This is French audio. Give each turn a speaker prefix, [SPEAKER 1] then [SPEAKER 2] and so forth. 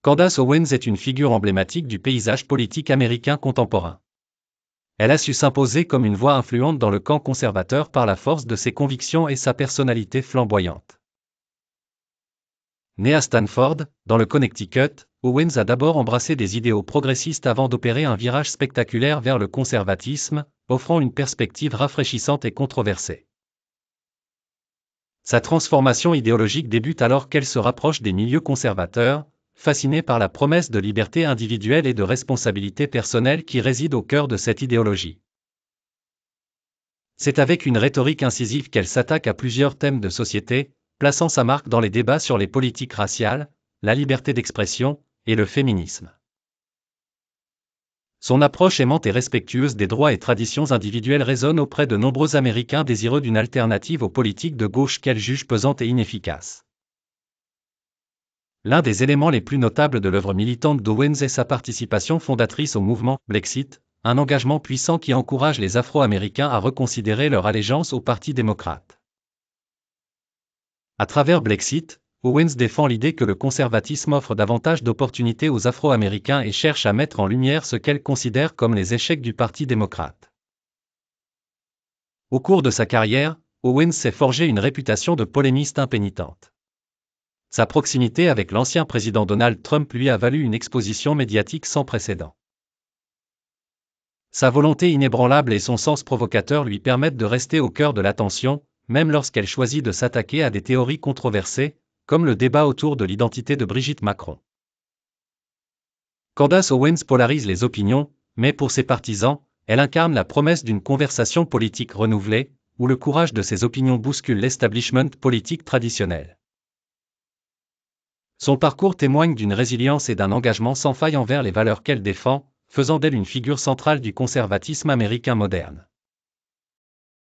[SPEAKER 1] Candace Owens est une figure emblématique du paysage politique américain contemporain. Elle a su s'imposer comme une voix influente dans le camp conservateur par la force de ses convictions et sa personnalité flamboyante. Née à Stanford, dans le Connecticut, Owens a d'abord embrassé des idéaux progressistes avant d'opérer un virage spectaculaire vers le conservatisme, offrant une perspective rafraîchissante et controversée. Sa transformation idéologique débute alors qu'elle se rapproche des milieux conservateurs, fascinée par la promesse de liberté individuelle et de responsabilité personnelle qui réside au cœur de cette idéologie. C'est avec une rhétorique incisive qu'elle s'attaque à plusieurs thèmes de société, plaçant sa marque dans les débats sur les politiques raciales, la liberté d'expression et le féminisme. Son approche aimante et respectueuse des droits et traditions individuelles résonne auprès de nombreux Américains désireux d'une alternative aux politiques de gauche qu'elle juge pesantes et inefficaces. L'un des éléments les plus notables de l'œuvre militante d'Owens est sa participation fondatrice au mouvement Blexit, un engagement puissant qui encourage les Afro-Américains à reconsidérer leur allégeance au Parti démocrate. À travers Blexit, Owens défend l'idée que le conservatisme offre davantage d'opportunités aux Afro-Américains et cherche à mettre en lumière ce qu'elle considère comme les échecs du Parti démocrate. Au cours de sa carrière, Owens s'est forgé une réputation de polémiste impénitente. Sa proximité avec l'ancien président Donald Trump lui a valu une exposition médiatique sans précédent. Sa volonté inébranlable et son sens provocateur lui permettent de rester au cœur de l'attention, même lorsqu'elle choisit de s'attaquer à des théories controversées, comme le débat autour de l'identité de Brigitte Macron. Candace Owens polarise les opinions, mais pour ses partisans, elle incarne la promesse d'une conversation politique renouvelée, où le courage de ses opinions bouscule l'establishment politique traditionnel. Son parcours témoigne d'une résilience et d'un engagement sans faille envers les valeurs qu'elle défend, faisant d'elle une figure centrale du conservatisme américain moderne.